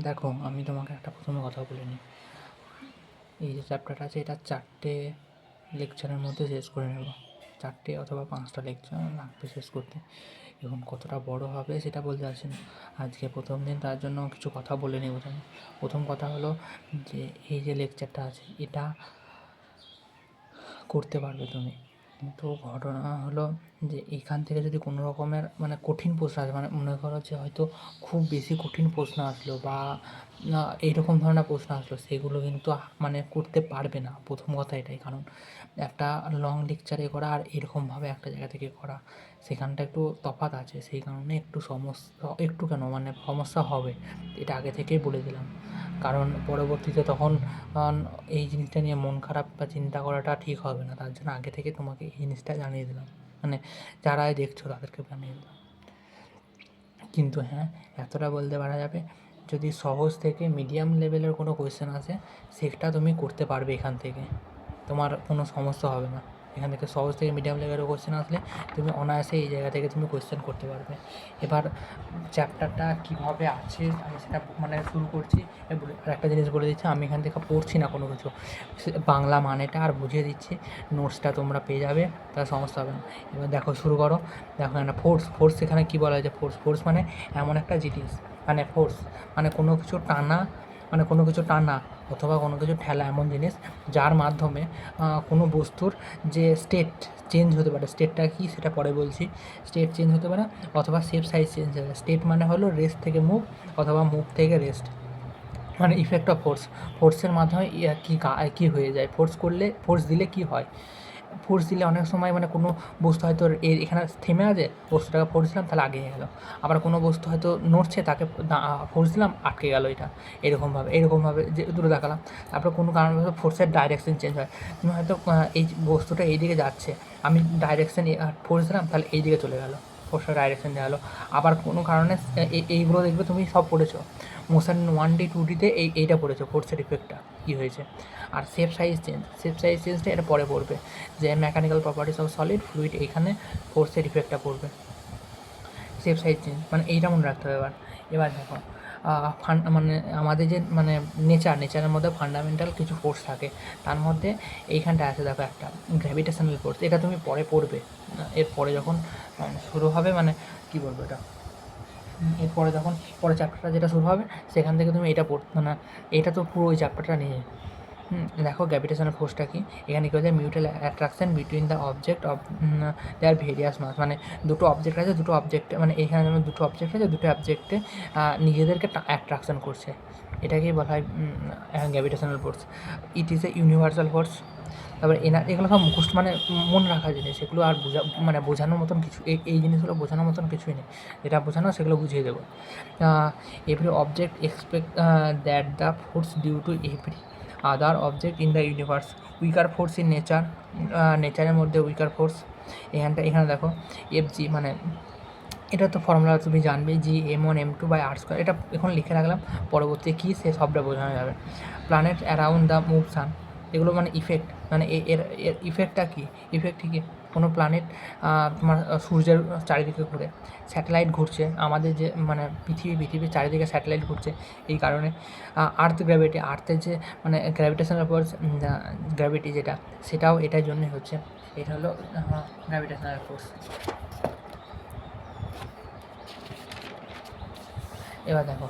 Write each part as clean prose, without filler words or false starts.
দেখো, আমি তোমাকে একটা প্রথমে কথা বলে নিই। এই যে চ্যাপ্টারটা আছে, এটা 4টে লেকচারের মধ্যে শেষ করে নেব। 4টে অথবা 5টা লেকচার লাগবে শেষ করতে। এখন কতটা বড় হবে সেটা বলতে পারছি না। আজকে প্রথম দিন, তার জন্য কিছু কথা বলে নেব। প্রথম কথা হলো যে এই যে লেকচারটা আছে, এটা করতে পারবে তুমি, কিন্তু ঘটনা হলো যে এখান থেকে যদি কোনো রকমের কঠিন প্রশ্ন আসে, মনে করো যে হয়তো খুব বেশি কঠিন প্রশ্ন আসলো বা এইরকম ধরনের প্রশ্ন আসলো, সেগুলো কিন্তু করতে পারবে না। প্রথম কথা এটাই। কারণ একটা লং লেকচারে করা আর এরকমভাবে একটা জায়গা থেকে করা, সেখানটা একটু তফাৎ আছে। সেই কারণে একটু সমস্যা, একটু কেন সমস্যা হবে, এটা আগে থেকেই বলে দিলাম। কারণ পরবর্তীতে তখন এই জিনিসটা নিয়ে মন খারাপ বা চিন্তা করাটা ঠিক হবে না। তার জন্য আগে থেকে তোমাকে এই জিনিসটা জানিয়ে দিলাম, যারাই দেখছো তাদেরকে জানিয়ে দিলাম। কিন্তু হ্যাঁ, এতটা বলতে পারা যাবে, যদি সহজ থেকে মিডিয়াম লেভেলের কোনো কোয়েশ্চেন আসে, সেটা তুমি করতে পারবে এখান থেকে, তোমার কোনো সমস্যা হবে না। এখান থেকে সহজ থেকে মিডিয়াম লেভেলের কোয়েশ্চেন আসলে তুমি অনায়াসে এই জায়গা থেকে তুমি কোয়েশ্চেন করতে পারবে। এবার চ্যাপ্টারটা কীভাবে আছে আমি সেটা শুরু করছি। আর একটা জিনিস বলে দিচ্ছি, আমি এখান থেকে পড়ছি না কোনো কিছু, বাংলা মানেটা আর বুঝিয়ে দিচ্ছি। নোটসটা তোমরা পেয়ে যাবে, তার সমস্যা হবে না। এবার দেখো, শুরু করো। দেখো না, ফোর্স এখানে কী বলা হয়েছে? ফোর্স মানে এমন একটা জিনিস, ফোর্স কোনো কিছু টানা, কোনো কিছু টানা অথবা কোনো কিছু ঠেলা, এমন জিনিস যার মাধ্যমে কোনো বস্তুর যে স্টেট চেঞ্জ হতে পারে। স্টেটটা কী সেটা পরে বলছি। স্টেট চেঞ্জ হতে পারে অথবা শেপ সাইজ চেঞ্জ হতে পারে। স্টেট মানে হলো রেস্ট থেকে মুভ অথবা মুভ থেকে রেস্ট, ইফেক্ট অফ ফোর্স। ফোর্সের মাধ্যমে কী হয়ে যায়, ফোর্স দিলে কী হয়। ফোর্স দিলে অনেক সময় কোনো বস্তু হয়তো এখানে থেমে আছে, বস্তুটাকে ফোর্স দিলাম তাহলে আগে গেলো। আবার কোনো বস্তু হয়তো নড়ছে, তাকে ফোর্স দিলাম আটকে গেলো। এটা এরকমভাবে যে দুটো দেখালাম। তারপরে কোনো কারণবশত ফোর্সের ডাইরেকশন চেঞ্জ হয়। তুমি হয়তো এই বস্তুটা এই দিকে যাচ্ছে, আমি ডাইরেকশন ফোর্স দিলাম, তাহলে এই দিকে চলে গেলো, ফোর্সের ডাইরেকশন দেওয়া হলো। আবার কোনো কারণে এইগুলো দেখবে তুমি সব পড়েছো, মোশন 1D 2Dতে এইটা পড়েছো, ফোর্সের ইফেক্টটা কী হয়েছে। আর শেপ সাইজ চেঞ্জটা এটা পরে পড়বে, যে mechanical properties of solid fluid, এইখানে ফোর্সের ইফেক্টটা পড়বে। শেপ সাইজ চেঞ্জ এইটা মনে রাখতে হবে। এবার দেখো, আমাদের যে নেচারের মধ্যে ফান্ডামেন্টাল কিছু ফোর্স থাকে, তার মধ্যে এইখানটা আছে দেখো একটা গ্র্যাভিটেশনাল ফোর্স। এটা তুমি পরে পড়বে, এরপরে যখন শুরু হবে, কী বলবো এটা, এরপরে যখন পরে চ্যাপ্টারটা যেটা শুরু হবে, সেখান থেকে তুমি এটা এটা তো পুরো ওই চ্যাপ্টারটা নিয়ে। দেখো গ্র্যাভিটেশনাল ফোর্সটা কি। এখানে কী হচ্ছে, mutual attraction between the object of their various mass. দুটো অবজেক্ট আছে, দুটো অবজেক্টে এখানে যেমন দুটো অবজেক্ট আছে, দুটো অবজেক্টে নিজেদেরকে অ্যাট্রাকশন করছে, এটাকেই বলা হয় gravitational force. It is a universal force. তারপরে এগুলো সব মুখস্থ, মনে রাখার জিনিস, এগুলো আর বোঝানোর মতন কিছু, এই জিনিসগুলো বোঝানোর মতন কিছুই নেই। যেটা বোঝানো সেগুলো বুঝিয়ে দেবো। Every object expect that the force due to every other object in the universe, weaker force in নেচারের মধ্যে উইকার ফোর্স। এখানে দেখো FG, এটা তো ফর্মুলা তুমি জানবে, G m1m2/r²। এটা এখন লিখে রাখলাম, পরবর্তী কী সে সবটা বোঝানো যাবে। প্ল্যানেট অ্যারাউন্ড দ্য মুভ সান, এগুলো ইফেক্ট, এর ইফেক্টটা কী, ইফেক্ট কী, কোনো প্ল্যানেট তোমার সূর্যের চারিদিকে ঘুরে, স্যাটেলাইট ঘুরছে, আমাদের যে পৃথিবীর চারিদিকে স্যাটেলাইট ঘুরছে, এই কারণে। আর্থ গ্র্যাভিটি, আর্থের যে গ্র্যাভিটেশনাল ফোর্স, গ্র্যাভিটি যেটা, সেটাও এটার জন্যই হচ্ছে। এটা হলো গ্র্যাভিটেশনাল ফোর্স। এবার দেখো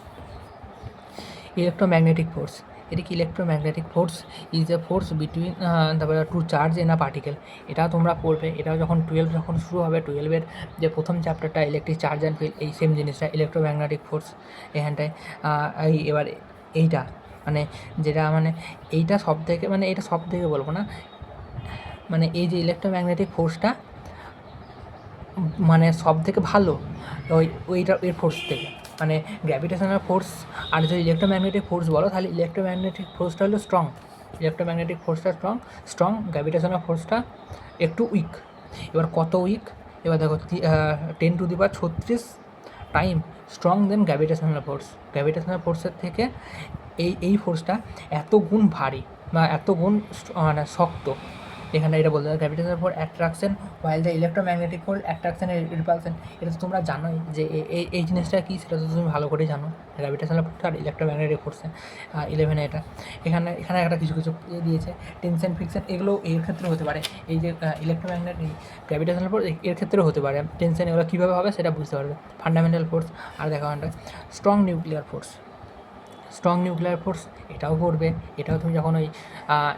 ইলেকট্রোম্যাগনেটিক ফোর্স। এটা কি? Electromagnetic force is a force between তারপরে two charge in a particle. এটাও তোমরা পড়বে, এটাও যখন 12 যখন শুরু হবে, 12-এর যে প্রথম চ্যাপ্টারটা ইলেকট্রিক চার্জ অ্যান্ড ফিল্ড, এই সেম জিনিসটা ইলেকট্রোম্যাগনেটিক ফোর্স এখানটায়। এবার এইটা যেটা এইটা সব থেকে এটা সব থেকে বলবো না, এই যে ইলেকট্রোম্যাগনেটিক ফোর্সটা সব থেকে ভালো ওইটা এর ফোর্স থেকে, গ্র্যাভিটেশনাল ফোর্স। আর যদি ইলেকট্রোম্যাগনেটিক ফোর্স বলো, তাহলে ইলেকট্রোম্যাগনেটিক ফোর্সটা হলো ইলেকট্রোম্যাগনেটিক ফোর্সটা স্ট্রং, গ্র্যাভিটেশনাল ফোর্সটা একটু উইক। এবার কত উইক? এবার দেখো 10⁻36 টাইম স্ট্রং দেন গ্র্যাভিটেশনাল ফোর্স। গ্র্যাভিটেশনাল ফোর্সের থেকে এই ফোর্সটা এত গুণ ভারী বা এত গুণ শক্ত, এখানে এটা বলতে হবে gravitational force attraction while the electromagnetic force attraction repulsion. এটা তো তোমরা জানোই যে এই জিনিসটা কী, সেটা তো তুমি ভালো করেই জানো। গ্র্যাভিটেশনাল ফোর্স আর ইলেকট্রোম্যাগনেটিক ফোর্সে 11 এটা এখানে একটা কিছু দিয়েছে টেনশন ফ্রিকশন, এগুলো এর ক্ষেত্রে হতে পারে। এই যে ইলেকট্রোম্যাগনেটিক গ্র্যাভিটেশনাল ফোর্স এর ক্ষেত্রেও হতে পারে। টেনশন এগুলো কীভাবে হবে সেটা বুঝতে পারবে। ফান্ডামেন্টাল ফোর্স আর দেখা strong nuclear force. Strong nuclear force এটাও করবে, এটাও তুমি যখন ওই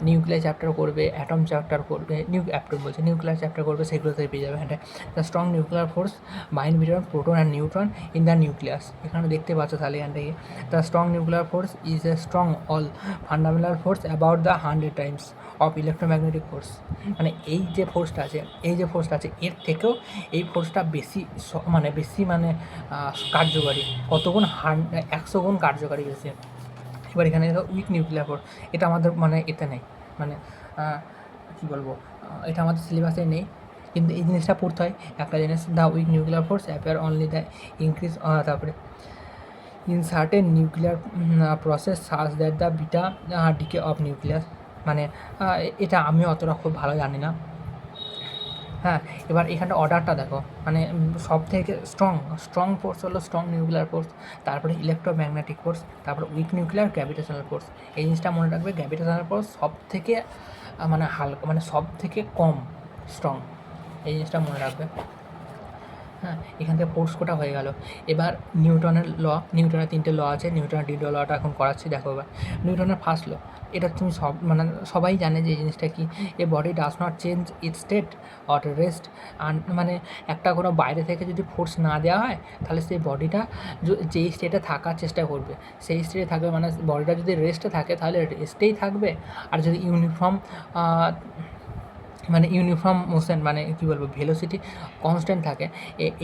নিউক্লিয়ার চ্যাপ্টার করবে, অ্যাটম চ্যাপ্টার করবে, নিউক্লিয়ার চ্যাপ্টার করবে, সেগুলোতে পেয়ে যাবে। হ্যাঁ, the strong nuclear force bind between proton and neutron in the nucleus. এখানে দেখতে পাচ্ছ তাহলে এখান থেকে the strong nuclear force is a strong all fundamental force about the 100 Times of electromagnetic force. মানে এই যে ফোর্সটা আছে এর থেকেও এই ফোর্সটা বেশি কার্যকারী। কতগুণ? 100 গুণ কার্যকারী বেশি। এবার এখানে উইক নিউক্লিয়ার ফোর্স, এটা আমাদের এতে নেই, কী বলবো, এটা আমাদের সিলেবাসে নেই, কিন্তু এই জিনিসটা পড়তে হয়। একটা জিনিস, the weak nuclear force appear only the increase, তারপরে in certain nuclear process such that the beta decay of nucleus. এটা আমিও অতটা খুব ভালো জানি না। হ্যাঁ, এবার এখানটা অর্ডারটা দেখো, সব থেকে স্ট্রং ফোর্স হলো স্ট্রং নিউক্লিয়ার ফোর্স, তারপরে ইলেকট্রোম্যাগনেটিক ফোর্স, তারপরে উইক নিউক্লিয়ার গ্র্যাভিটেশনাল ফোর্স। এই জিনিসটা মনে রাখবে, গ্র্যাভিটেশনাল ফোর্স সব থেকে হালকা, সব থেকে কম স্ট্রং, এই জিনিসটা মনে রাখবে। হ্যাঁ, এখান থেকে ফোর্স কোটা হয়ে গেল। এবার নিউটনের 3টে ল আছে। নিউটনের দ্বিতীয় লটা এখন করাচ্ছি, দেখো। এবার নিউটনের ফার্স্ট ল, এটা তুমি সবাই জানে যে এই জিনিসটা কি, a body does not change its state or rest. একটা কোনো বাইরে থেকে যদি ফোর্স না দেওয়া হয়, তাহলে সেই বডিটা যেই স্টেটে থাকার চেষ্টা করবে সেই স্টেটে থাকবে। বডিটা যদি রেস্টে থাকে তাহলে রেস্টেই থাকবে, আর যদি ইউনিফর্ম মোশন, কী বলবো, ভেলোসিটি কনস্ট্যান্ট থাকে,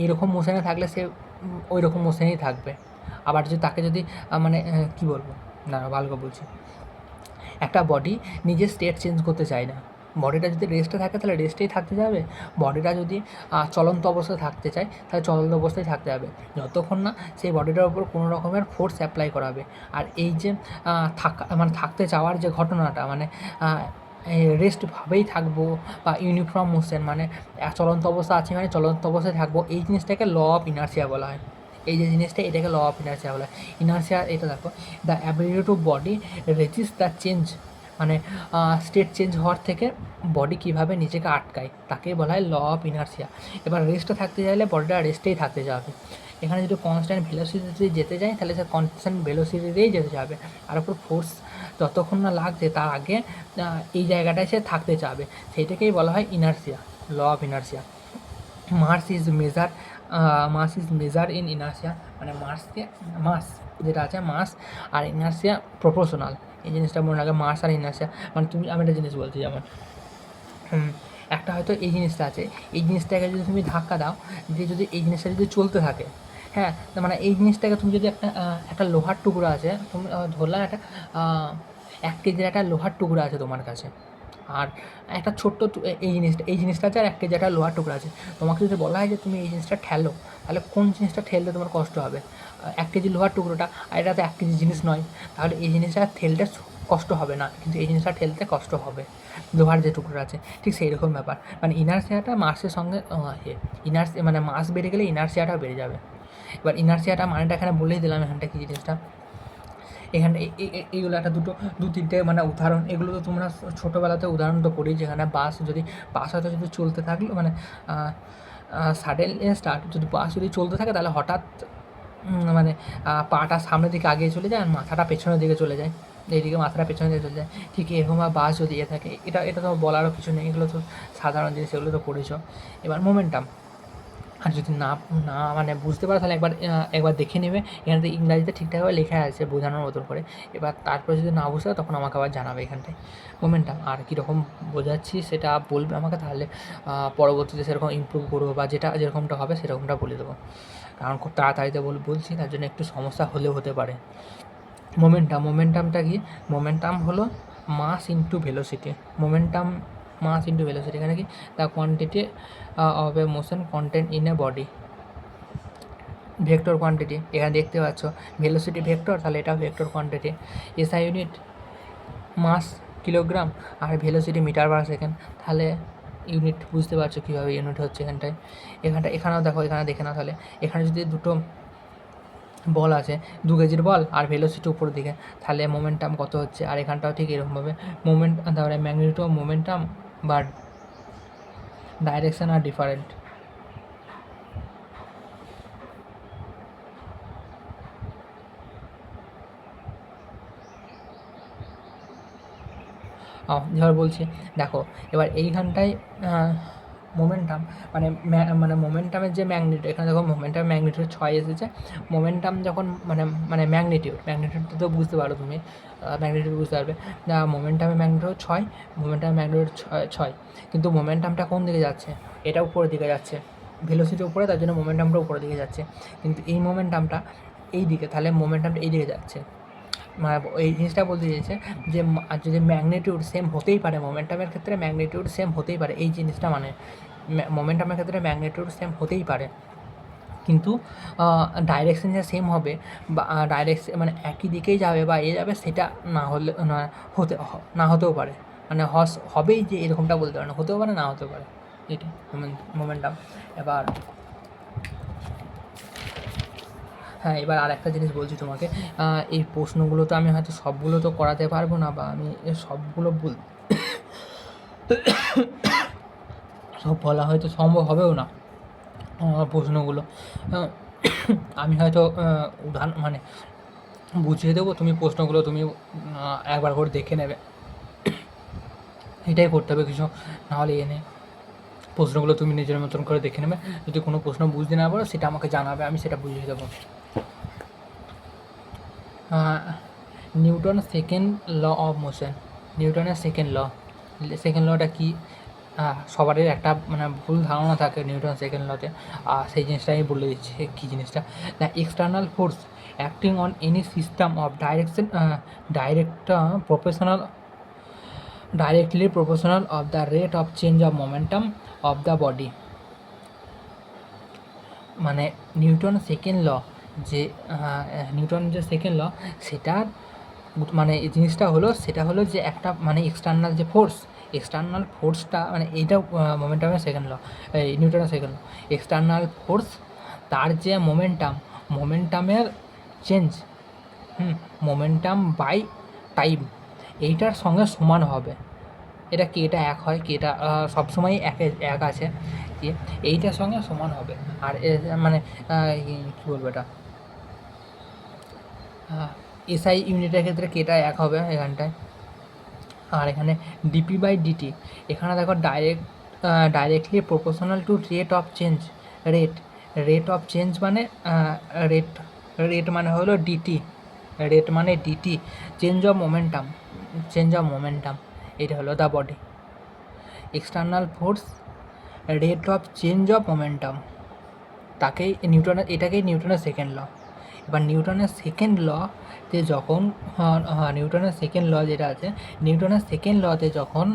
এইরকম মোশনে থাকলে সে ওই রকম মোশনেই থাকবে। আবার তাকে যদি কী বলবো, না ভালো করে বলছি, একটা বডি নিজের স্টেট চেঞ্জ করতে চায় না। বডিটা যদি রেস্টে থাকে তাহলে রেস্টেই থাকতে যাবে, বডিটা যদি চলন্ত অবস্থায় থাকতে চায় তাহলে চলন্ত অবস্থায় থাকতে হবে, যতক্ষণ না সেই বডিটার উপর কোনো রকমের ফোর্স অ্যাপ্লাই করা হবে। আর এই যে থাকতে চাওয়ার যে ঘটনাটা, রেস্টভাবেই থাকবো, বা ইউনিফর্ম মোশন, চলন্ত অবস্থা আছে চলন্ত অবস্থায় থাকবো, এই জিনিসটাকে ল অফ ইনার্সিয়া বলা হয়। এই যে জিনিসটা, এটাকে ল অফ ইনার্সিয়া বলা হয়। ইনার্সিয়া, এটা দেখো, the ability to body resist the change, state change হওয়ার থেকে বডি কীভাবে নিজেকে আটকায়, তাকেই বলা হয় ল অফ ইনার্সিয়া। এবার রেস্টে থাকতে চাইলে বডিটা রেস্টেই থাকতে যাবে। এখানে যদি কনস্ট্যান্ট ভেলোসিটিতে যেতে যায় তাহলে সে কনস্ট্যান্ট ভেলোসিটিতেই যেতে যাবে, আর ওপর ফোর্স যতক্ষণ না লাগছে তার আগে এই জায়গাটায় সে থাকতে চাবে, সেইটাকেই বলা হয় inertia, law of inertia. Mass is measure in inertia, mass যেটা আছে, মাস আর ইনার্সিয়া প্রপোর্শনাল। এই জিনিসটা মনে রাখবে, মাস আর ইনার্সিয়া। আমি একটা জিনিস বলছি, যেমন একটা হয়তো এই জিনিসটা আছে, এই জিনিসটাকে যদি তুমি ধাক্কা দাও, দিয়ে যদি এই জিনিসটা যদি চলতে থাকে, হ্যাঁ, এই জিনিসটাকে তুমি যদি একটা লোহার টুকরো আছে, তুমি ধরলাম 1 কেজির একটা লোহার টুকরো আছে তোমার কাছে, আর একটা ছোট্ট এই জিনিসটা আছে, আর 1 কেজি একটা লোহার টুকরো আছে। তোমাকে যদি বলা হয় যে তুমি এই জিনিসটা ঠেলো, তাহলে কোন জিনিসটা ঠেলতে তোমার কষ্ট হবে? 1 কেজি লোহার টুকরোটা, আর এটা তো 1 কেজি জিনিস নয়, তাহলে এই জিনিসটা ঠেলতে কষ্ট হবে না, কিন্তু এই জিনিসটা ঠেলতে কষ্ট হবে, লোহার যে টুকরো আছে। ঠিক সেই রকম ব্যাপার, ইনার্সিয়াটা মাসের সঙ্গে মাস বেড়ে গেলে ইনার্সিয়াটাও বেড়ে যাবে। এবার ইনার্সিয়াটা এখানে বলেই দিলাম, এখানটা কী জিনিসটা। এখানে এইগুলো একটা 2-3টে উদাহরণ, এগুলো তো তোমরা ছোটোবেলাতে উদাহরণ তো পড়ি, যেখানে বাস হয়তো যদি চলতে থাকলো, সাডেনলি স্টার্ট, যদি বাস যদি চলতে থাকে তাহলে হঠাৎ পাটা সামনের দিকে আগিয়ে চলে যায় আর মাথাটা পেছনের দিকে চলে যায়, এইদিকে মাথাটা পেছনের দিকে চলে যায়। ঠিক এরকম বাস যদি থাকে, এটা তো বলারও কিছু নেই, এগুলো তো সাধারণ জিনিস, এগুলো তো পড়েছ। এবার মোমেন্টাম, আর যদি না বুঝতে পারো তাহলে একবার দেখে নেবে, এখানে তো ইংরাজিতে ঠিকঠাকভাবে লেখা আছে বোঝানোর মতন করে। এবার তারপরে যদি না বুঝতে পারো তখন আমাকে আবার জানাবে এখানটায়। মোমেন্টাম আর কীরকম বোঝাচ্ছি সেটা বলবে আমাকে, তাহলে পরবর্তীতে সেরকম ইমপ্রুভ করবো, বা যেরকমটা হবে সেরকমটা বলে দেবো। কারণ খুব তাড়াতাড়িতে বলছি, তার জন্য একটু সমস্যা হলেও হতে পারে। মোমেন্টামটা কি? মোমেন্টাম হলো mass into velocity. Mass into velocity, এখানে কি the quantity of a motion content in a body, vector quantity. এখানে দেখতে পাচ্ছ ভেলোসিটি ভেক্টর, তাহলে এটা vector quantity. SI unit mass kilogram, আর ভেলোসিটি মিটার পার সেকেন্ড। তাহলে ইউনিট বুঝতে পারছো কীভাবে ইউনিট হচ্ছে এখানটায়। এখানেও দেখো, এখানে দেখে নাও তাহলে। এখানে যদি দুটো বল আছে, 2 কেজির বল আর ভেলোসিটি উপরের দিকে, তাহলে মোমেন্টাম কত হচ্ছে। আর এখানটাও ঠিক এরকমভাবে মোমেন্ট, তাহলে ম্যাগনিটিউড অফ মোমেন্টাম বা ডাইরেকশন আর ডিফারেন্ট। এবার বলছি, দেখো এবার এইখানটায় মোমেন্টাম মানে মোমেন্টামের যে ম্যাগনিটিউড, এখানে দেখো মোমেন্টাম ম্যাগনিটিউড 6 এসেছে। মোমেন্টাম যখন ম্যাগনিটিউড তো বুঝতে পারো তুমি, ম্যাগনিটিউড বুঝতে পারবে। মোমেন্টামের ম্যাগনিটিউড 6, মোমেন্টামের ম্যাগনিটিউড 6, কিন্তু মোমেন্টামটা কোন দিকে যাচ্ছে? এটা উপরের দিকে যাচ্ছে, ভেলোসিটি উপরে, তার জন্য মোমেন্টামটা উপরের দিকে যাচ্ছে। কিন্তু এই মোমেন্টামটা এই দিকে, তাহলে মোমেন্টামটা এই দিকে যাচ্ছে। মানে এই জিনিসটা বলতে চেয়েছে যে যদি ম্যাগনিটিউড সেম হতেই পারে, মোমেন্টামের ক্ষেত্রে ম্যাগনিটিউড সেম হতেই পারে, এই জিনিসটা মানে মোমেন্টামের ক্ষেত্রে ম্যাগনিটিউড সেম হতেই পারে, কিন্তু ডাইরেকশন যে সেম হবে বা ডাইরেকশন মানে একই দিকেই যাবে বা যাবে, সেটা না হলে না হতেও পারে। মানে হবেই যে এরকমটা বলতে পারে না, হতেও পারে না হতেও পারে, এটি মোমেন্টাম। এবার হ্যাঁ, এবার আরেকটা জিনিস বলছি তোমাকে। এই প্রশ্নগুলো তো আমি হয়তো সবগুলো তো করাতে পারবো না, বা আমি সবগুলো সব বলা হয়তো সম্ভব হবেও না প্রশ্নগুলো। আমি হয়তো উদাহরণ বুঝিয়ে দেবো, তুমি প্রশ্নগুলো তুমি একবার করে দেখে নেবে, এটাই করতে হবে কিছু। নাহলে প্রশ্নগুলো তুমি নিজের মতন করে দেখে নেবে। যদি কোনো প্রশ্ন বুঝতে না পারো, সেটা আমাকে জানাবে, আমি সেটা বুঝিয়ে দেবো। Newton second law of motion. নিউটনের সেকেন্ড লটা কি? সবারই একটা ভুল ধারণা থাকে নিউটন সেকেন্ড লতে, সেই জিনিসটা আমি বলে দিচ্ছি কী জিনিসটা। The external force acting on any system of directly proportional of the rate of change of momentum of the body। মানে নিউটন সেকেন্ড ল যে সেকেন্ড ল, সেটার এই জিনিসটা সেটা হলো যে একটা এক্সটার্নাল যে এক্সটার্নাল ফোর্সটা এইটা মোমেন্টামের সেকেন্ড ল, এই নিউটনের সেকেন্ড ল। এক্সটার্নাল ফোর্স, তার যে মোমেন্টামের চেঞ্জ, মোমেন্টাম বাই টাইম, এইটার সঙ্গে সমান হবে। এটা কি? এটা এক হয় কি? এটা সবসময়ই এক আছে কি, এইটার সঙ্গে সমান হবে। আর কী বলবো, এটা এসআই ইউনিটের ক্ষেত্রে কেটা এক হবে এখানটায়। আর এখানে ডিপি বাই ডিটি, এখানে দেখো directly proportional to rate of change. Rate of change মানে রেট মানে হলো ডিটি, চেঞ্জ অফ মোমেন্টাম, এটা হলো the body. External force, rate of change of momentum, এটাকেই নিউটনের সেকেন্ড ল। এবার নিউটনের সেকেন্ড লতে যখন নিউটনের সেকেন্ড ল যেটা আছে, নিউটনের সেকেন্ড লতে যখন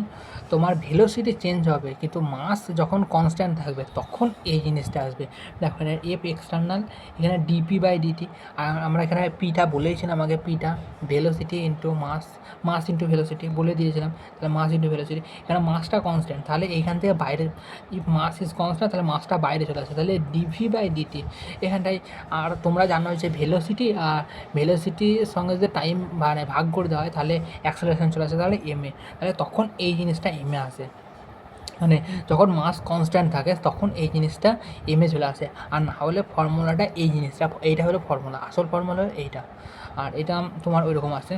তোমার ভেলোসিটি চেঞ্জ হবে কিন্তু মাস যখন কনস্ট্যান্ট থাকবে, তখন এই জিনিসটা আসবে। দেখো এখানে এফ এক্সটার্নাল, এখানে ডিপি বাই ডিটি, আর আমরা এখানে পিটা বলেইছিলাম আগে, পিটা velocity into mass into velocity বলে দিয়েছিলাম। তাহলে মাস ইন্টু ভেলোসিটি, এখানে মাসটা কনস্ট্যান্ট, তাহলে এইখান থেকে বাইরে, ইফ মাস ইজ কনস্ট্যান্ট, তাহলে মাসটা বাইরে চলে আসে, তাহলে ডিভি বাই ডিটি এখানটায়। আর তোমরা জানো যে ভেলোসিটি আর ভেলোসিটির সঙ্গে যে টাইম ভাগ করে দেওয়া হয়, তাহলে অ্যাক্সেলারেশন চলে আসে, তাহলে এমএ, তাহলে তখন এই জিনিসটা এমএ আসে। যখন মাস কনস্ট্যান্ট থাকে তখন এই জিনিসটা এমএ চলে আসে। আর না হলে ফর্মুলাটা এইটা হলো ফর্মুলা, আসল ফর্মুলা হলো এইটা। আর এটা তোমার ওই রকম আসে।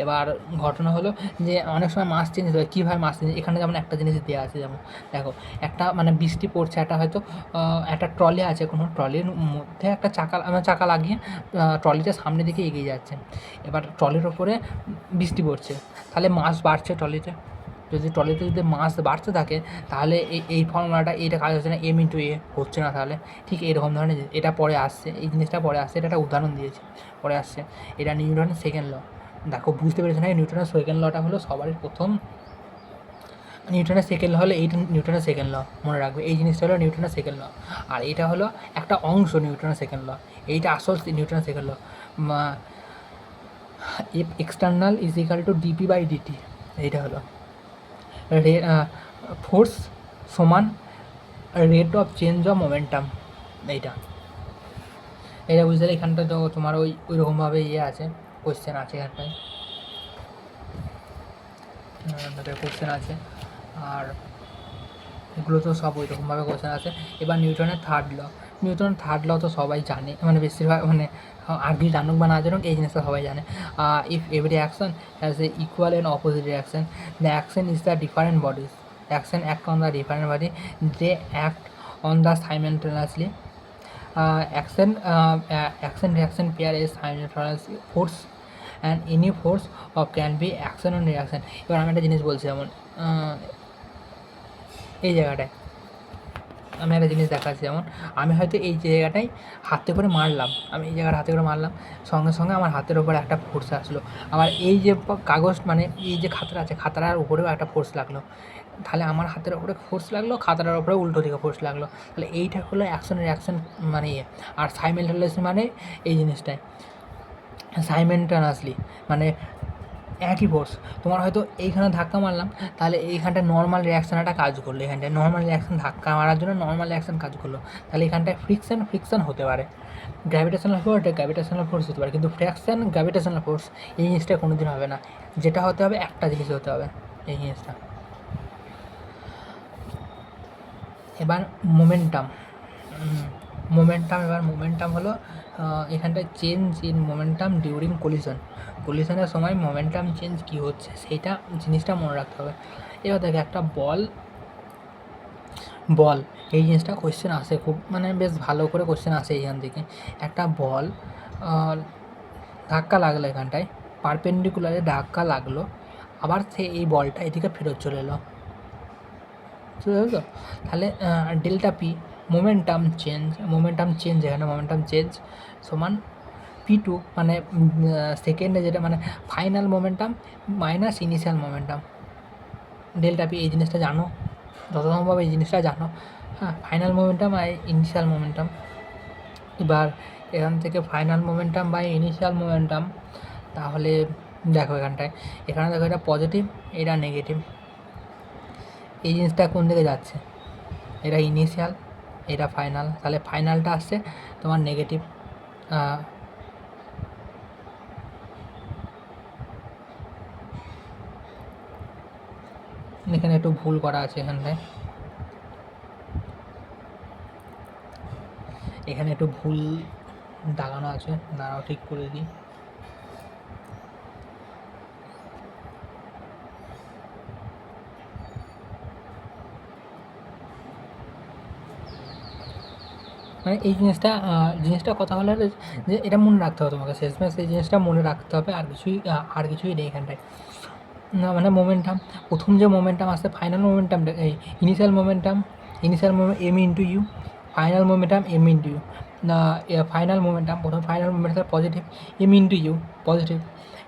এবার ঘটনা হলো যে অনেক সময় মাস চেঞ্জ হয়। কীভাবে মাস চেঞ্জ? এখানে যেমন একটা জিনিস দেওয়া আছে, যেমন দেখো একটা বৃষ্টি পড়ছে, একটা হয়তো একটা ট্রলি আছে, কোনো ট্রলির মধ্যে একটা চাকা লাগিয়ে ট্রলিটা সামনের দিকে এগিয়ে যাচ্ছে। এবার ট্রলির ওপরে বৃষ্টি পড়ছে, তাহলে মাস বাড়ছে ট্রলিতে। যদি মাস বাড়তে থাকে, তাহলে এই ফর্মুলাটা, এইটা কাজ হচ্ছে না, এম ইন্টু এ হচ্ছে না, তাহলে ঠিক এরকম ধরনের এটা পরে আসছে, এই জিনিসটা পরে আসছে, এটা একটা উদাহরণ দিয়েছি, পরে আসছে। এটা নিউটনের সেকেন্ড ল। দেখো বুঝতে পেরেছো না? নিউটনের সেকেন্ড লটা হলো সবারই প্রথম। নিউটনের সেকেন্ড ল হলো এইটা, নিউটনের সেকেন্ড ল মনে রাখবে, এই জিনিসটা হলো নিউটনের সেকেন্ড ল। আর এটা হলো একটা অংশ নিউটনের সেকেন্ড ল, এইটা আসল নিউটনের second law. F external is equal to DP by dt, এইটা হলো ফোর্স সমান rate of change of momentum. এইটা বুঝতে গেলে এখানটা তো তোমার ওই রকমভাবে আছে, কোয়েশ্চেন আছে এখানটায়, কোয়েশ্চেন আছে। আর এগুলো তো সব ওই রকমভাবে কোয়েশ্চেন আছে। এবার নিউটনের থার্ড ল তো সবাই জানে, মানে বেশিরভাগ মানে আগে জানুক বা না জানুক এই জিনিসটা সবাই জানে। If every action has a equal and opposite reaction, the action is the different bodies, action act on the different body, they act on the simultaneously, action reaction pair is simultaneous force and any force of can be action and reaction. এবার আমি একটা জিনিস বলছি, যেমন এই জায়গাটায় আমি একটা জিনিস দেখাচ্ছি, যেমন আমি হয়তো এই জায়গাটায় হাতে করে মারলাম, আমি এই জায়গাটা হাতে করে মারলাম, সঙ্গে সঙ্গে আমার হাতের ওপরে একটা ফোর্স আসলো, আবার এই যে কাগজ মানে এই যে খাতাটা আছে খাতাটার উপরেও একটা ফোর্স লাগলো, তাহলে আমার হাতের ওপরে ফোর্স লাগলো, খাতাটার ওপরে উল্টো দিকে ফোর্স লাগলো, তাহলে এইটা হলো অ্যাকশন রিয়াকশন মানে আর সাইমেলটেনিয়াসলি মানে এই জিনিসটাই সাইমেলটেনিয়াসলি মানে একই ফোর্স। তোমার হয়তো এইখানে ধাক্কা মারলাম, তাহলে এইখানটায় নর্মাল রিয়াকশান একটা কাজ করলো, এখানটায় নর্মাল রিয়াকশান ধাক্কা মারার জন্য নর্মাল রিয়াকশান কাজ করলো, তাহলে এখানটায় ফ্রিকশান হতে পারে, গ্র্যাভিটেশনাল ফোর্স হতে পারে, কিন্তু ফ্র্যাকশান গ্র্যাভিটেশনাল ফোর্স এই জিনিসটা কোনো দিন হবে না, যেটা হতে হবে একটা জিনিস হতে হবে এই জিনিসটা। এবার মোমেন্টাম হলো এখানটায় চেঞ্জ ইন মোমেন্টাম ডিউরিং কলিশনের সময় মোমেন্টাম চেঞ্জ কী হচ্ছে সেইটা জিনিসটা মনে রাখতে হবে। এবার দেখে একটা বল এই জিনিসটা কোয়েশ্চেন আসে খুব, মানে বেশ ভালো করে কোয়েশ্চেন আসে এইখান থেকে। একটা বল ধাক্কা লাগলো, এখানটায় পারপেন্ডিকুলারে ধাক্কা লাগলো, আবার সে এই বলটা এদিকে ফেরত চলে এলো, বুঝতে পারছো? তাহলে ডেল্টা পি মোমেন্টাম চেঞ্জ এখানে মোমেন্টাম চেঞ্জ সমান P2 মানে সেকেন্ডে যেটা মানে final momentum minus initial momentum, delta P এই জিনিসটা জানো, যত সম্ভব এই জিনিসটা জানো। হ্যাঁ, ফাইনাল মোমেন্টাম আর ইনিশিয়াল মোমেন্টাম। এবার এখান থেকে ফাইনাল মোমেন্টাম বা ইনিশিয়াল মোমেন্টাম, তাহলে দেখো এখানে দেখো এটা পজিটিভ, এটা নেগেটিভ, এই জিনিসটা কোন দিকে যাচ্ছে, এটা ইনিশিয়াল, এটা ফাইনাল, তাহলে ফাইনালটা আসছে তোমার নেগেটিভ। এখানে একটু ভুল করা আছে, এখানে একটু ভুল দাগানো আছে, দাঁড়াও ঠিক করে দিই। মানে এই জিনিসটা কথা হলো যে এটা মনে রাখতে হবে তোমাকে, শেষমেশ এই জিনিসটা মনে রাখতে হবে, আর কিছুই নেই এখানটায়। মানে মোমেন্টাম, প্রথম যে মোমেন্টাম আসছে ফাইনাল মোমেন্টামটা এই initial momentum M into U, final momentum M into U, final momentum প্রথম final momentum positive M into U positive,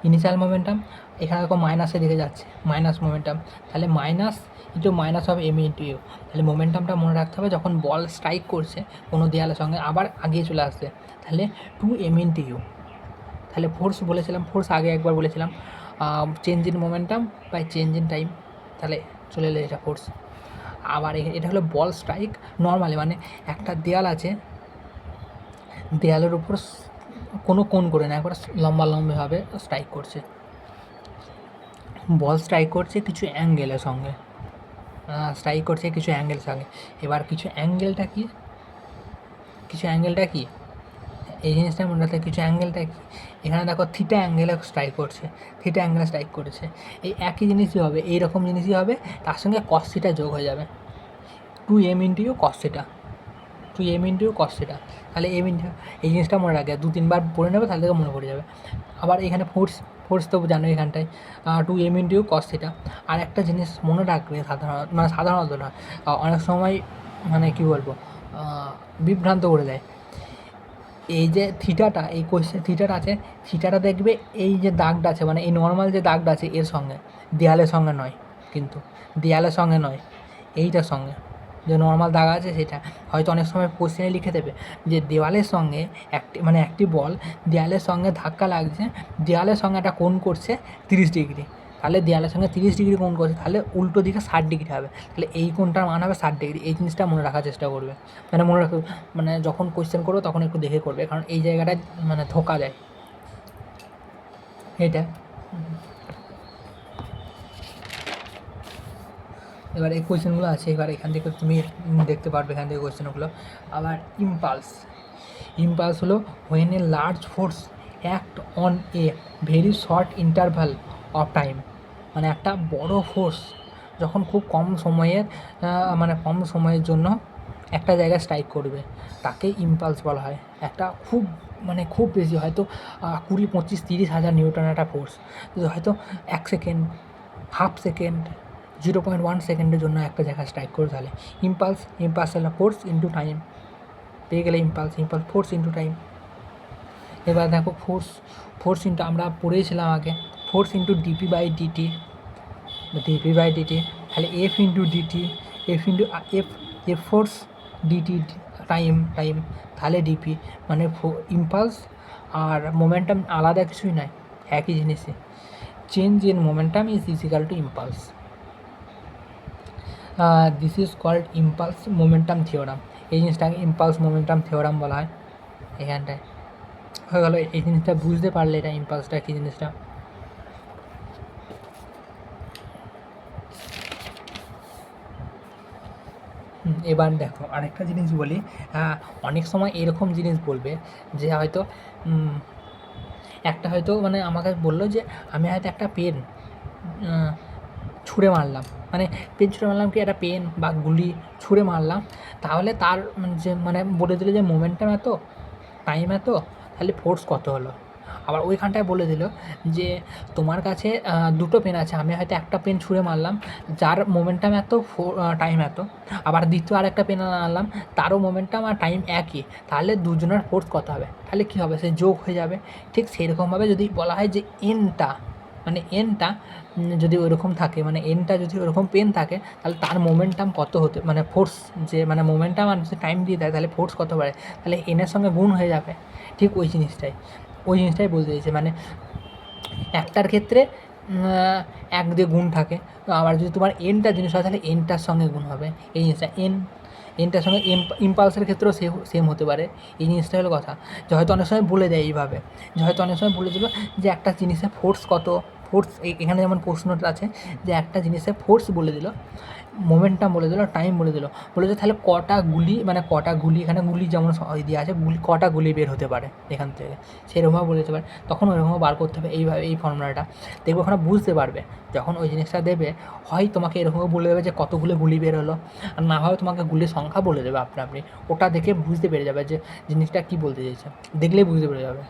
initial momentum এখানে দেখো মাইনাসের দিকে যাচ্ছে মাইনাস মোমেন্টাম, তাহলে মাইনাস ইন্টু মাইনাস হবে এম ইন্টু ইউ, তাহলে মোমেন্টামটা মনে রাখতে হবে যখন বল স্ট্রাইক করছে কোনো দেয়ালের সঙ্গে আবার আগিয়ে চলে আসছে, তাহলে 2m ইন্টু ইউ। তাহলে ফোর্স বলেছিলাম, ফোর্স আগে একবার বলেছিলাম change in momentum by change in time, তাহলে চলে এলো এটা ফোর্স। আবার এটা হলো বল স্ট্রাইক নর্মালি, মানে একটা দেয়াল আছে, দেয়ালের উপর কোনো কোণ করে না, একবার লম্বাভাবে স্ট্রাইক করছে, বল স্ট্রাইক করছে কিছু অ্যাঙ্গেলের সঙ্গে, সঙ্গে। এবার কিছু অ্যাঙ্গেলটা কি এই জিনিসটা মনে রাখতে, কিছু অ্যাঙ্গেলটা কি এখানে দেখো থিটা অ্যাঙ্গেলে স্ট্রাইক করেছে, এই একই জিনিসই হবে, এইরকম জিনিসই হবে, তার সঙ্গে কস থিটা যোগ হয়ে যাবে, 2m into U cos theta, তাহলে এই জিনিসটা মনে রাখবে, 2-3 বার পড়ে নেবে, তাহলে থেকে মনে পড়ে যাবে। আবার এখানে ফোর্স তো জানো এখানটায় 2m into U cos theta. আর একটা জিনিস মনে রাখবে সাধারণত না, অনেক সময় মানে কী বলবো বিভ্রান্ত করে দেয়, এই যে থিটাটা এই থিটাটা আছে, থিটাটা দেখবে এই যে দাগটা আছে মানে এই নর্মাল যে দাগটা আছে এর সঙ্গে, দেয়ালের সঙ্গে নয়, কিন্তু দেয়ালের সঙ্গে নয়, এইটার সঙ্গে যে নর্মাল দাগ আছে সেটা। হয়তো অনেক সময় কোশ্চেনে লিখে দেবে যে দেওয়ালের সঙ্গে একটি বল দেয়ালের সঙ্গে ধাক্কা লাগছে, দেওয়ালের সঙ্গে একটা কোণ করছে 30 ডিগ্রি, তাহলে দেয়ালের সঙ্গে 30 ডিগ্রি কোণ করছে, তাহলে উল্টো দিকে 60 ডিগ্রি হবে, তাহলে এই কোণটার মান হবে 60 ডিগ্রি। এই জিনিসটা মনে রাখার চেষ্টা করবে, মানে মনে রাখো, মানে যখন কোয়েশ্চেন করবে তখন একটু দেখে করবে, কারণ এই জায়গাটায় মানে ধোকা যায় এটা। এবার এই কোয়েশ্চেনগুলো আছে, এবার এখান থেকে তুমি দেখতে পারবে এখান থেকে কোয়েশ্চেনগুলো। আবার ইম্পালস হলো when a large force act on a very short interval of time, মানে একটা বড় ফোর্স যখন খুব কম সময়ের মানে কম সময়ের জন্য একটা জায়গায় স্ট্রাইক করবে, তাকে ইম্পালস বলা হয়। একটা খুব মানে খুব বেশি, হয়তো 20, 25, 30 হাজার নিউটন একটা ফোর্স, হয়তো 1 সেকেন্ড, হাফ সেকেন্ড, 0.1 সেকেন্ডের জন্য একটা জায়গায় স্ট্রাইক করে, তাহলে ইম্পালস হলো ফোর্স ইন্টু টাইম, পেয়ে গেলে ইম্পালস ফোর্স ইন্টু টাইম। এবার দেখো ফোর্স ইন্টু, আমরা পড়েছিলাম আগে, force into DP by DT, তাহলে F into DT, F force DT time, তাহলে ডিপি, মানে ইম্পালস আর মোমেন্টাম আলাদা কিছুই নয়, একই জিনিসই। Change in momentum is equal to impulse. This is called impulse momentum theorem. এই জিনিসটাকে ইম্পালস মোমেন্টাম থিওরাম বলা হয়। এখানটায় হয়ে গেলো, এই জিনিসটা বুঝতে পারলে এটা ইম্পালসটা কী জিনিসটা। এবার দেখো আরেকটা জিনিস বলি, অনেক সময় এরকম জিনিস বলবে যে হয়তো একটা হয়তো মানে আমাকে বললো যে আমি হয়তো একটা পেন ছুঁড়ে মারলাম, মানে পেন ছুঁড়ে মারলাম কি একটা পেন বা গুলি ছুঁড়ে মারলাম, তাহলে তার যে মানে বলে দিল যে মোমেন্টাম এত, টাইম এত, তাহলে ফোর্স কত হলো। আবার ওইখানটায় বলে দিল যে তোমার কাছে দুটো পেন আছে, আমি হয়তো একটা পেন ছুঁড়ে মারলাম যার মোমেন্টাম এত, টাইম এত, আবার দ্বিতীয় আরেকটা পেন আনলাম তারও মোমেন্টাম আর টাইম একই, তাহলে দুজনের ফোর্স কত হবে, তাহলে কী হবে, সে যোগ হয়ে যাবে। ঠিক সেরকমভাবে যদি বলা হয় যে এনটা যদি ওইরকম থাকে, মানে এনটা যদি ওরকম পেন থাকে, তাহলে তার মোমেন্টাম কত হতে, মানে ফোর্স যে মানে মোমেন্টাম আর যদি টাইম দিয়ে দেয় তাহলে ফোর্স কত বাড়ে, তাহলে এনের সঙ্গে গুণ হয়ে যাবে। ঠিক ওই জিনিসটাই বলতে চাইছে, মানে একটার ক্ষেত্রে 1 দিয়ে গুণ থাকে, তো আবার যদি তোমার এনটা জিনিস হয় তাহলে এনটার সঙ্গে গুণ হবে। এই জিনিসটা এনটার সঙ্গে ইম্পালসের ক্ষেত্রেও সেম হতে পারে। এই জিনিসটা হলো কথা, যে হয়তো অনেক সময় বলে দেয় এইভাবে, যে হয়তো অনেক সময় বলে দিল যে একটা জিনিসের ফোর্স কত, এখানে যেমন প্রশ্নটা আছে যে একটা জিনিসের ফোর্স বলে দিল, মোমেন্টাম বলে দিল, টাইম বলে দিল, তাহলে কটা গুলি এখানে গুলি যেমন দেওয়া আছে, কটা গুলি বের হতে পারে এখান থেকে, সেরকমভাবে বলে দিতে পারে। তখন ওইরকমভাবে বার করতে হবে এইভাবে, এই ফর্মুলাটা দেখবে ওখানে বুঝতে পারবে। যখন ওই জিনিসটা দেবে, হয় তোমাকে এরকমভাবে বলে দেবে যে কতগুলো গুলি বের হলো, আর না হয় তোমাকে গুলির সংখ্যা বলে দেবে আপনি ওটা দেখে বুঝতে পেরে যাবে যে জিনিসটা কী বলতে চাইছে, দেখলেই বুঝতে পেরে যাবে।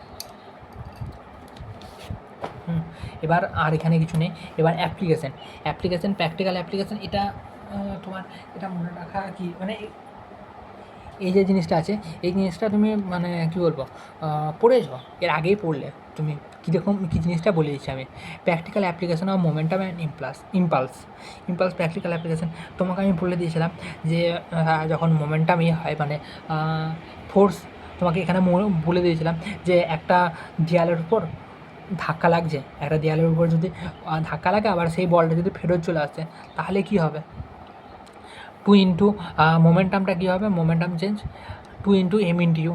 এবার আর এখানে কিছু নেই। এবার অ্যাপ্লিকেশান প্র্যাকটিক্যাল অ্যাপ্লিকেশান, এটা তোমার এটা মনে রাখা কি, মানে এই যে জিনিসটা আছে, এই জিনিসটা তুমি মানে কী বলবো, পড়েছ, এর আগেই পড়লে তুমি কীরকম কী জিনিসটা বলে দিচ্ছি আমি। Practical application of momentum and impulse practical application, তোমাকে আমি বলে দিয়েছিলাম যে যখন মোমেন্টাম হয়, মানে ফোর্স, তোমাকে এখানে বলে দিয়েছিলাম যে একটা দেয়ালের উপর ধাক্কা লাগছে, একটা দেয়ালের উপর যদি ধাক্কা লাগে, আবার সেই বলটা যদি ফেরত চলে আসে, তাহলে কী হবে, 2 ইন্টু মোমেন্টামটা কী হবে, momentum change 2 into M into U.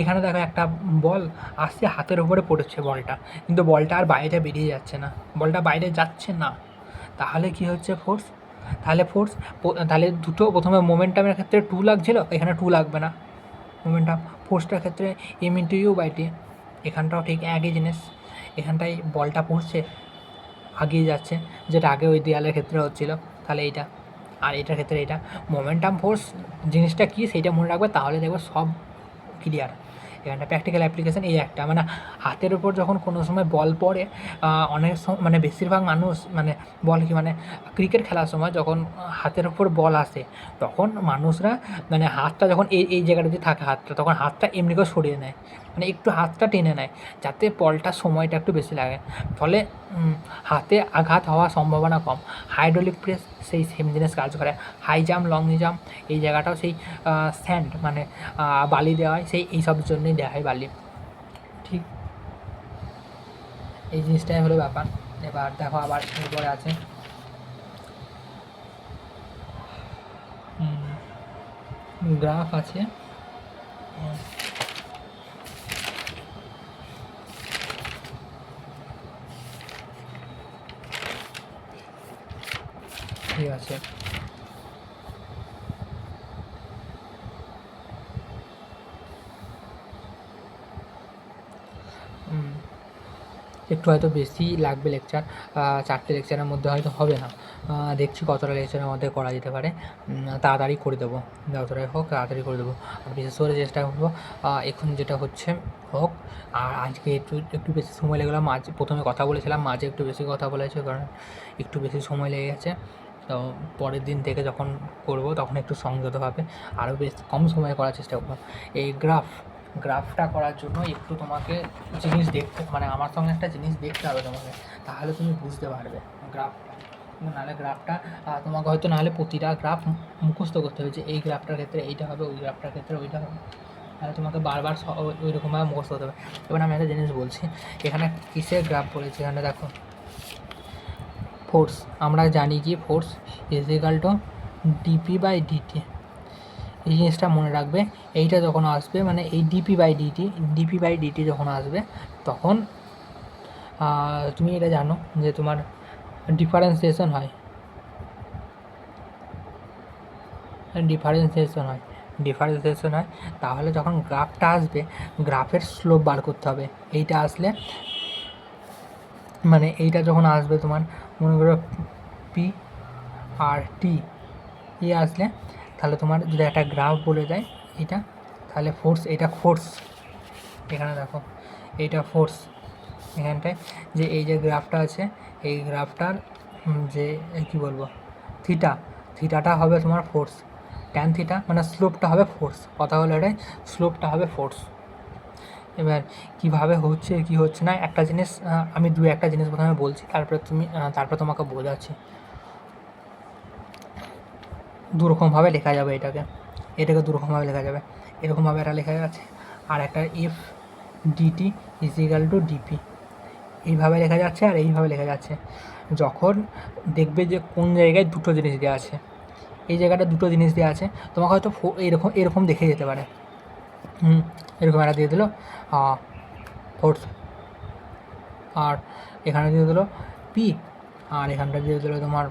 এখানে দেখো একটা বল আসছে, হাতের উপরে পড়েছে বলটা, কিন্তু বলটা আর বাইরে বেরিয়ে যাচ্ছে না, বলটা বাইরে যাচ্ছে না, তাহলে কী হচ্ছে, ফোর্স। তাহলে দুটো, প্রথমে মোমেন্টামের ক্ষেত্রে 2 লাগছিলো, এখানে 2 লাগবে না মোমেন্টাম। ফোর্সটার ক্ষেত্রে M into you by T, এখানটাও ঠিক একই জিনিস, এখানটায় বলটা পড়ছে, আগিয়ে যাচ্ছে, যেটা আগে ওই দেয়ালের ক্ষেত্রে হচ্ছিলো, তাহলে এইটা, আর এটার ক্ষেত্রে এটা। মোমেন্টাম ফোর্স জিনিসটা কী সেইটা মনে রাখবে, তাহলে দেখবে সব ক্লিয়ার। এখানটা প্র্যাকটিক্যাল অ্যাপ্লিকেশান এই একটা, মানে হাতের উপর যখন কোনো সময় বল পড়ে, অনেক সময় মানে বেশিরভাগ মানুষ মানে বল কি, মানে ক্রিকেট খেলার সময় যখন হাতের উপর বল আসে, তখন মানুষরা মানে হাতটা যখন এই জায়গাটাতে থাকে হাতটা, তখন হাতটা এমনি করে সরিয়ে নেয়, মানে একটু হাতটা টেনে নেয়, যাতে বলটার সময়টা একটু বেশি লাগে, ফলে হাতে আঘাত হওয়ার সম্ভাবনা কম। হাইড্রোলিক প্রেস সেই সেম জিনিস কাজ করে। হাই জাম্প, লং জাম্প, এই জায়গাটাও সেই স্যান্ড মানে বালি দেওয়া হয়, সেই এইসব জন্যই দেওয়া হয় বালি। ঠিক এই জিনিসটাই হলো ব্যাপার। এবার দেখো আবার এরপরে আছে গ্রাফ আছে, ঠিক আছে। একটু হয়তো বেশি লাগবে লেকচার, 4টে লেকচারের মধ্যে হয়তো হবে না, দেখছি কতটা লেকচারের মধ্যে করা যেতে পারে। তাড়াতাড়ি করে দেবো, যতটাই হোক তাড়াতাড়ি করে দেবো। আর বিশেষ করে চেষ্টা করবো এখন যেটা হচ্ছে হোক। আর আজকে একটু বেশি সময় লেগে গেলো, প্রথমে কথা বলেছিলাম, মাঝে একটু বেশি কথা বলেছে কারণ একটু বেশি সময় লেগে গেছে। তো পরের দিন থেকে যখন করবো তখন একটু সংযতভাবে আরও বেশ কম সময়ে করার চেষ্টা করবো। এই গ্রাফটা করার জন্য একটু তোমাকে জিনিস দেখতে, মানে আমার সঙ্গে একটা জিনিস দেখতে হবে তোমাকে, তাহলে তুমি বুঝতে পারবে গ্রাফটা। নাহলে গ্রাফটা তোমাকে হয়তো নাহলে প্রতিটা গ্রাফ মুখস্থ করতে হবে যে এই গ্রাফটার ক্ষেত্রে এইটা হবে, ওই গ্রাফটার ক্ষেত্রে ওইটা হবে, তাহলে তোমাকে বারবার ওই রকমভাবে মুখস্থ করতে হবে। এবার আমি একটা জিনিস বলছি, এখানে কিসের গ্রাফ বলেছি, এখানে দেখো ফোর্স, আমরা জানি কি force is equal to DP by dt. এই জিনিসটা মনে রাখবে, এইটা যখন আসবে মানে এই ডিপি বাই ডিটি যখন আসবে তখন তুমি এটা জানো যে তোমার ডিফারেন্সিয়েশন হয়, তাহলে যখন গ্রাফটা আসবে গ্রাফের স্লোপ বার করতে হবে। এইটা আসলে মানে এইটা যখন আসবে তোমার মনে করো পি আর টি আসলে, তাহলে তোমার যদি একটা গ্রাফ বলে দেয় এটা, তাহলে ফোর্স, এটা ফোর্স, এখানে দেখো এইটা ফোর্স, এখানটায় যে এই যে গ্রাফটা আছে এই গ্রাফটার যে কী বলবো থিটাটা হবে তোমার ফোর্স, ট্যান থিটা মানে স্লোপটা হবে ফোর্স, কথা হলো এটাই, স্লোপটা হবে ফোর্স। এবার কীভাবে হচ্ছে কি হচ্ছে না একটা জিনিস আমি একটা জিনিস প্রথমে বলছি, তারপরে তোমাকে বোঝাচ্ছি। দুরকমভাবে লেখা যাবে এটাকে দুরকমভাবে লেখা যাবে, এরকমভাবে এটা লেখা যাচ্ছে, আর একটা F dt is equal to dp, এইভাবে লেখা যাচ্ছে আর এইভাবে লেখা যাচ্ছে। যখন দেখবে যে কোন জায়গায় দুটো জিনিস দেওয়া আছে, এই জায়গাটা দুটো জিনিস দেওয়া আছে, তোমাকে হয়তো এরকম দেখে যেতে পারে, এরকম একটা দিয়ে দিল ফোর্স, আর এখানে দিয়ে দিল পি, আর এখানটা দিয়ে দিল তোমার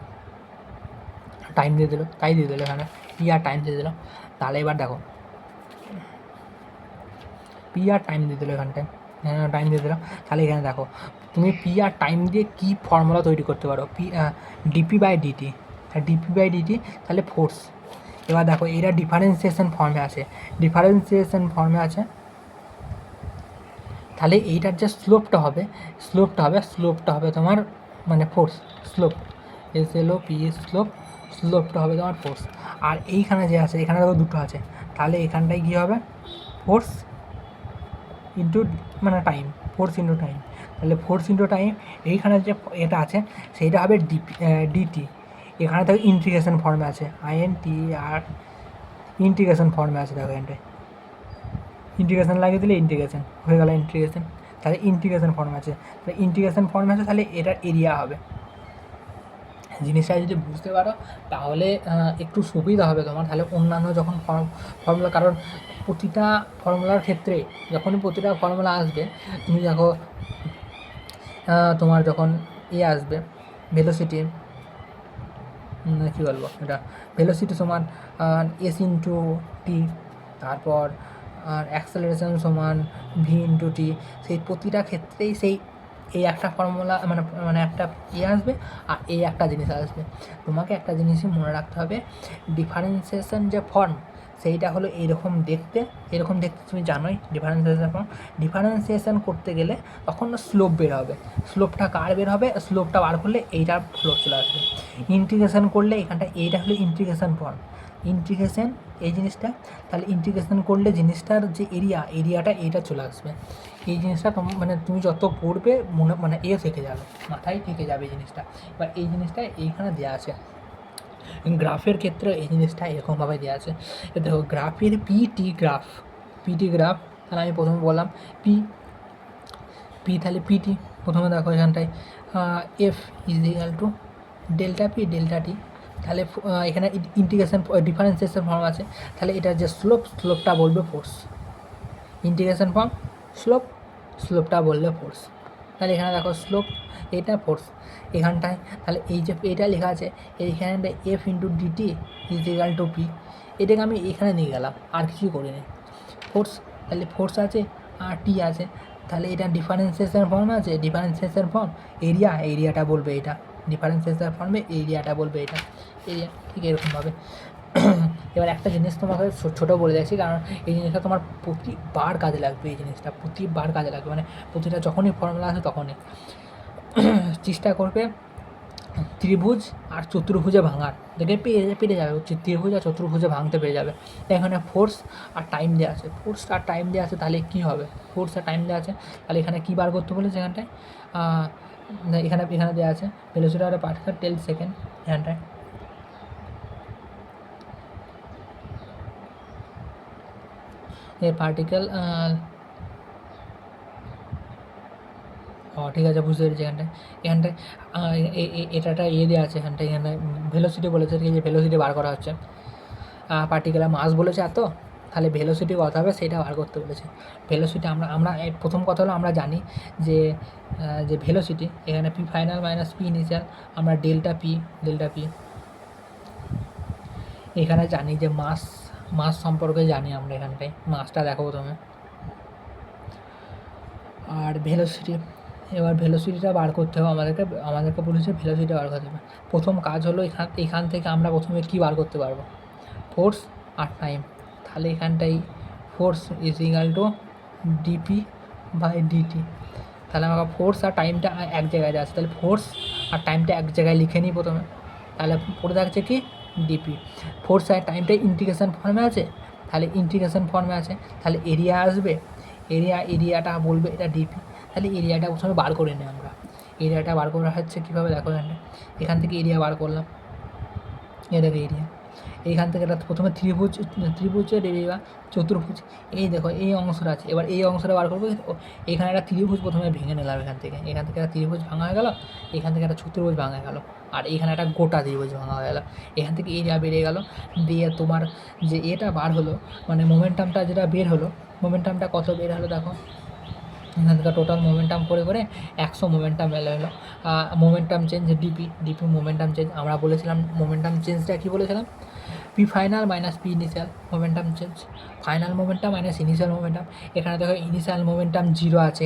টাইম দিয়ে দিল, তাই দিয়ে দিল এখানে পি আর টাইম দিয়ে দিল। তাহলে এবার দেখো পি আর টাইম দিয়ে দিল, এখানটায় টাইম দিয়ে দিল, তাহলে এখানে দেখো তুমি পি আর টাইম দিয়ে কী ফর্মুলা তৈরি করতে পারো, ডিপি বাই ডিটি, তাহলে ফোর্স। এবার দেখো এরা ডিফারেন্সিয়েশন ফর্মে আছে, তাহলে এইটার যে স্লোপটা হবে তোমার মানে ফোর্স, স্লোপটা হবে তোমার ফোর্স। আর এইখানে যে আছে, এখানে দেখো দুটো আছে, তাহলে এখানটায় কী হবে ফোর্স ইন্টু মানে টাইম, তাহলে ফোর্স ইন্টু টাইম, এইখানে যে এটা আছে সেইটা হবে ডিটি, এখানে দেখো ইন্টিগ্রেশন ফর্মে আছে, INT আর ইন্টিগ্রেশন ফর্মে আছে, দেখো এখানটায় ইন্টিগ্রেশন লাগিয়ে দিলে ইন্টিগ্রেশন হয়ে গেল, তাহলে ইন্টিগ্রেশন ফর্মে আছে, তাহলে এটার এরিয়া হবে। জিনিসটা যদি বুঝতে পারো তাহলে একটু সুবিধা হবে তোমার, তাহলে অন্যান্য যখন ফর্মুলা, কারণ প্রতিটা ফর্মুলার ক্ষেত্রে যখনই প্রতিটা ফর্মুলা আসবে তুমি দেখো তোমার যখন আসবে ভেলোসিটি, কী বলবো এটা, ভেলোসিটি সমান এস ইন্টু টি, তারপর অ্যাক্সেলারেশন সমান ভি ইন্টু টি, সেই প্রতিটা ক্ষেত্রেই এই একটা ফর্মুলা মানে একটা আসবে আর একটা জিনিস আসবে। তোমাকে একটা জিনিসই মনে রাখতে হবে, ডিফারেন্সিয়েশন যে ফর্ম সেইটা হলো এরকম দেখতে তুমি জানোই ডিফারেন্সিয়েশন করতে গেলে তখন স্লোপ বের হবে, স্লোপটা কার বের হবে, স্লোপটা বার করলে এইটার স্লোপ চলে আসবে। ইন্টিগ্রেশন করলে এখানটা এইটা হলো ইন্টিগ্রেশন ফর্ম, ইন্টিগ্রেশন এই জিনিসটা, তাহলে ইন্টিগ্রেশন করলে জিনিসটার যে এরিয়াটা এইটা চলে আসবে। এই জিনিসটা তুমি যত পড়বে থেকে যাবে, মাথায় থেকে যাবে এই জিনিসটা। এবার এই জিনিসটা এইখানে দেওয়া আছে, গ্রাফের ক্ষেত্রে এই জিনিসটা এরকমভাবে দেওয়া আছে। দেখো গ্রাফের পিটি গ্রাফ, তাহলে আমি প্রথমে বললাম পি, তাহলে পিটি প্রথমে দেখো এখানটায় F is equal to delta P delta T, তাহলে এখানে ইন্টিগ্রেশন ডিফারেন্সিয়েশন ফর্ম আছে, তাহলে এটার যে স্লোপটা বলবে ফোর্স, ইন্টিগ্রেশন ফর্ম স্লোপটা বললে ফোর্স। তাহলে এখানে দেখো স্লোপ এটা ফোর্স এখানটায়, তাহলে এই যে এটা লেখা আছে এইখানটায় F into dt is equal to P, এটাকে আমি এখানে নিয়ে গেলাম আর কিছু করিনি। ফোর্স, তাহলে ফোর্স আছে আর টি আছে, তাহলে এটা ডিফারেন্সিয়েশন ফর্ম আছে, ডিফারেন্সিয়েশন ফর্ম এরিয়াটা বলবে এটা, ডিফারেন্সিয়েশন ফর্মে এরিয়াটা বলবে এটা এরিয়া, ঠিক এরকমভাবে। এবার একটা জিনিস তোমাকে ছোটো বলে যাচ্ছি, কারণ এই জিনিসটা তোমার প্রতিবার কাজে লাগবে, এই জিনিসটা প্রতিবার কাজে লাগবে, মানে প্রতিটা যখনই ফর্মুলা আসে তখনই চেষ্টা করবে ত্রিভুজ আর চতুর্ভুজে ভাঙার, দেখে পেরে যাবে, ত্রিভুজ আর চতুর্ভুজে ভাঙতে পেরে যাবে। এখানে ফোর্স আর টাইম দেওয়া আছে, তাহলে কী হবে, ফোর্স আর টাইম দেওয়া আছে, তাহলে এখানে কী বার করতে বলেছে এখানটায়, এখানে দেওয়া আছে ভেলোসিটি অফ পার্টিকেল 10 সেকেন্ড, এখানটায় পার্টিকেল, ঠিক আছে বুঝতে পেরেছি। এখানটায় এটা দেওয়া আছে, এখানটায় ভেলোসিটি বলেছে, ঠিক আছে, ভেলোসিটি বার করা হচ্ছে, পার্টিকুলার মাস বলেছে এত, তাহলে ভেলোসিটি কত হবে সেটা বার করতে বলেছে। ভেলোসিটি আমরা প্রথম কথা হলো আমরা জানি যে ভেলোসিটি এখানে P final minus P initial, আমরা ডেল্টা পি এখানে জানি যে মাস সম্পর্কে জানি আমরা, এখানটায় মাসটা দেখো প্রথমে, আর ভেলোসিটি, এবার ভেলোসিটিটা বার করতে হবে আমাদেরকে বলেছে ভেলোসিটি বার করতে হবে। প্রথম কাজ হলো এখান থেকে আমরা প্রথমে কী বার করতে পারবো, ফোর্স আর টাইম, তাহলে এখানটাই force is equal to DP by DT, তাহলে আমাকে ফোর্স আর টাইমটা এক জায়গায় যাচ্ছে, তাহলে ফোর্স আর টাইমটা এক জায়গায় লিখে নিই প্রথমে, তাহলে পড়ে থাকছে কি ডিপি, ফোর্স আর টাইমটা ইন্টিগ্রেশন ফর্মে আছে, তাহলে এরিয়া আসবে, এরিয়াটা বলবে এটা ডিপি, তাহলে এরিয়াটা প্রথমে বার করে নিই আমরা, এরিয়াটা বার করা হচ্ছে কীভাবে দেখো, এখান থেকে এরিয়া বার করলাম, দেখো এরিয়া, এইখান থেকে একটা প্রথমে ত্রিভুজের এরিয়া, চতুর্ভুজ, এই দেখো এই অংশটা আছে, এবার এই অংশটা বার করবো, এখানে একটা ত্রিভুজ প্রথমে ভেঙে নিলাম, এখান থেকে একটা ত্রিভুজ ভাঙা হয়ে গেল, এখান থেকে একটা চতুর্ভুজ ভাঙা হয়ে গেল, আর এখানে একটা গোটা ত্রিভুজ ভাঙা হয়ে গেল, এখান থেকে এরিয়া বেড়ে গেল, দিয়ে তোমার যে এটা বার হলো, মানে মোমেন্টামটা যেটা বের হলো, মোমেন্টামটা কত বের হলো দেখো, এখান থেকে টোটাল মোমেন্টাম করে 100 মোমেন্টাম এলো হলো, momentum change DP momentum change, আমরা বলেছিলাম মোমেন্টাম চেঞ্জটা কী বলেছিলাম, P final minus P initial, momentum change, final momentum minus initial momentum, এখানে দেখো ইনিশিয়াল মোমেন্টাম 0 আছে,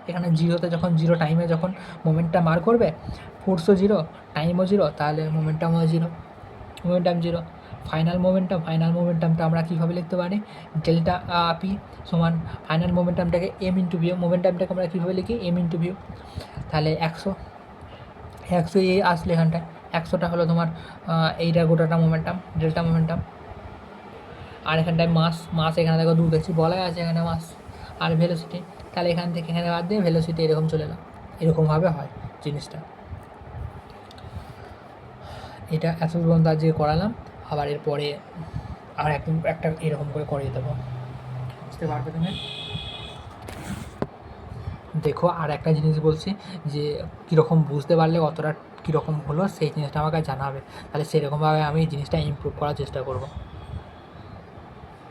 এখানে 0তে যখন 0 টাইমে যখন মোমেন্টাম বার করবে, ফোর্সও 0 টাইমও 0, তাহলে মোমেন্টামও 0, ফাইনাল মোমেন্টামটা আমরা কীভাবে লিখতে পারি, ডেল্টা পি সমান ফাইনাল মোমেন্টামটাকে এম ইন্টু ভিউ, মোমেন্টামটাকে আমরা কীভাবে লিখি এম ইন্টু ভিউ, তাহলে 100 এ আসলে এখানটায় 100টা হলো তোমার এইটা গোটাটা মোমেন্টাম, ডেল্টা মোমেন্টাম, আর এখানটায় মাস এখানে দেখো 2 দেখছি বলাই আছে এখানে মাস, আর ভেলোসিটি, তাহলে এখান থেকে এখানে বাদ দিয়ে ভেলোসিটি এরকম চলে এলাম, এরকমভাবে হয় জিনিসটা। এটা এত পর্যন্ত আজকে করালাম, আবার এরপরে আর একদিন একটা এরকম করে করিয়ে দেবো, বুঝতে পারবে তুমি। দেখো আর একটা জিনিস বলছি, যে কীরকম বুঝতে পারলে কতটা কীরকম হলো সেই জিনিসটা আমাকে জানাবে, তাহলে সেরকমভাবে আমি জিনিসটা ইমপ্রুভ করার চেষ্টা করবো।